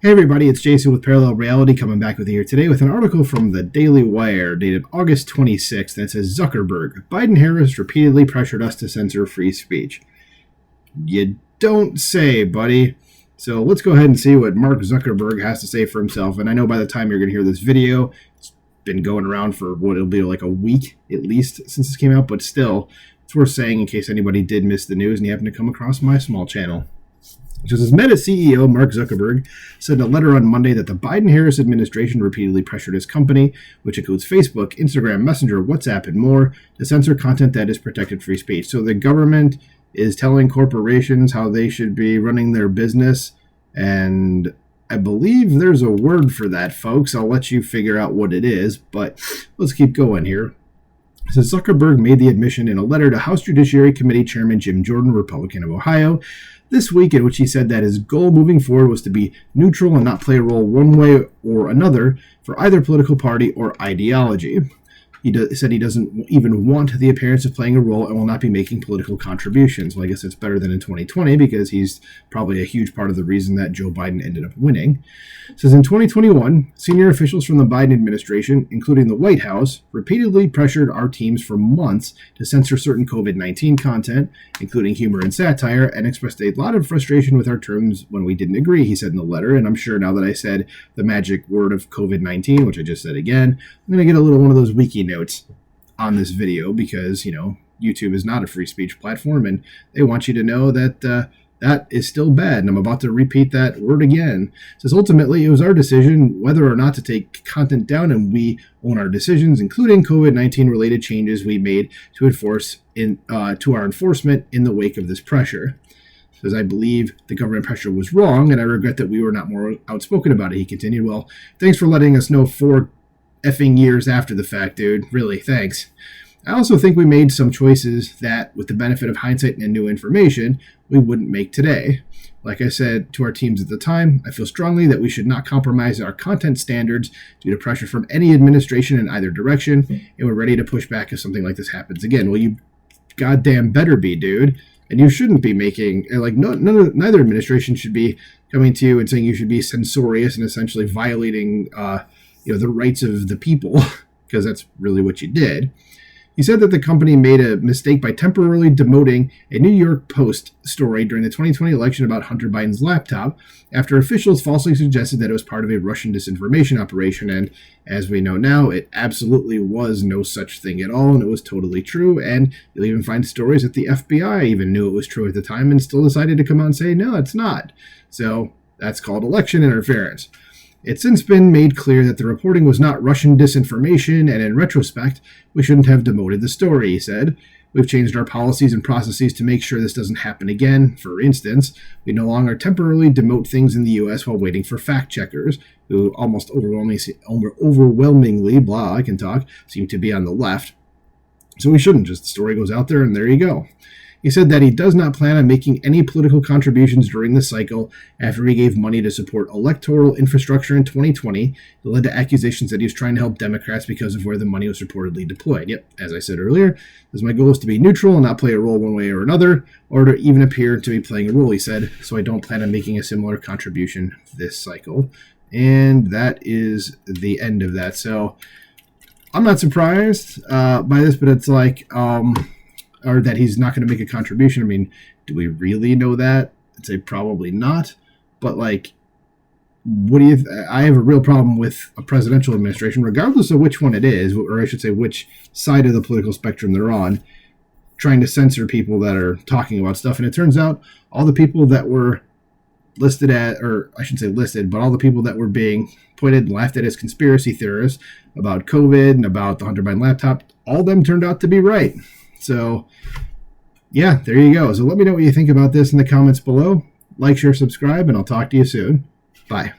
Hey everybody, it's Jason with Parallel Reality coming back with you here today with an article from the Daily Wire dated August 26th that says Zuckerberg, Biden-Harris repeatedly pressured us to censor free speech. You don't say, buddy. So let's go ahead and see what Mark Zuckerberg has to say for himself. And I know by the time you're going to hear this video, it's been going around for what it'll be like a week at least since this came out, but still, it's worth saying in case anybody did miss the news and you happen to come across my small channel. Just as Meta CEO Mark Zuckerberg said in a letter on Monday that the Biden-Harris administration repeatedly pressured his company, which includes Facebook, Instagram, Messenger, WhatsApp, and more, to censor content that is protected free speech. So the government is telling corporations how they should be running their business, and I believe there's a word for that, folks. I'll let you figure out what it is, but let's keep going here. So Zuckerberg made the admission in a letter to House Judiciary Committee Chairman Jim Jordan, Republican of Ohio, this week, in which he said that his goal moving forward was to be neutral and not play a role one way or another for either political party or ideology. He said he doesn't even want the appearance of playing a role and will not be making political contributions. Well, I guess it's better than in 2020 because he's probably a huge part of the reason that Joe Biden ended up winning. It says in 2021, senior officials from the Biden administration, including the White House, repeatedly pressured our teams for months to censor certain COVID-19 content, including humor and satire, and expressed a lot of frustration with our terms when we didn't agree, he said in the letter. And I'm sure now that I said the magic word of COVID-19, which I just said again, I'm going to get a little one of those wiki notes on this video because, YouTube is not a free speech platform and they want you to know that that is still bad. And I'm about to repeat that word again. It says, ultimately, it was our decision whether or not to take content down, and we own our decisions, including COVID-19 related changes we made to enforce to our enforcement in the wake of this pressure. It says, I believe the government pressure was wrong, and I regret that we were not more outspoken about it. He continued, well, thanks for letting us know 4 effing years after the fact, dude. Really, thanks. I also think we made some choices that, with the benefit of hindsight and new information, we wouldn't make today. Like I said to our teams at the time, I feel strongly that we should not compromise our content standards due to pressure from any administration in either direction, and we're ready to push back if something like this happens again. Well, you goddamn better be, dude. And you shouldn't be making, neither administration should be coming to you and saying you should be censorious and essentially violating the rights of the people, because that's really what you did. He said that the company made a mistake by temporarily demoting a New York Post story during the 2020 election about Hunter Biden's laptop after officials falsely suggested that it was part of a Russian disinformation operation. And as we know now, it absolutely was no such thing at all, and it was totally true. And you'll even find stories that the FBI even knew it was true at the time and still decided to come out and say, no, it's not. So that's called election interference. It's since been made clear that the reporting was not Russian disinformation, and in retrospect, we shouldn't have demoted the story, he said. We've changed our policies and processes to make sure this doesn't happen again. For instance, we no longer temporarily demote things in the U.S. while waiting for fact-checkers, who almost overwhelmingly, seem to be on the left. So we shouldn't. Just the story goes out there, and there you go. He said that he does not plan on making any political contributions during this cycle after he gave money to support electoral infrastructure in 2020 that led to accusations that he was trying to help Democrats because of where the money was reportedly deployed. Yep, as I said earlier, my goal is to be neutral and not play a role one way or another, or to even appear to be playing a role, he said, so I don't plan on making a similar contribution this cycle. And that is the end of that. So I'm not surprised by this, but it's like... or that he's not going to make a contribution. I mean, do we really know that? I'd say probably not. But, what do you... I have a real problem with a presidential administration, regardless of which one it is, or I should say which side of the political spectrum they're on, trying to censor people that are talking about stuff. And it turns out all the people that were listed at, or I shouldn't say listed, but all the people that were being pointed and laughed at as conspiracy theorists about COVID and about the Hunter Biden laptop, all of them turned out to be right. So, yeah, there you go. So let me know what you think about this in the comments below. Like, share, subscribe, and I'll talk to you soon. Bye.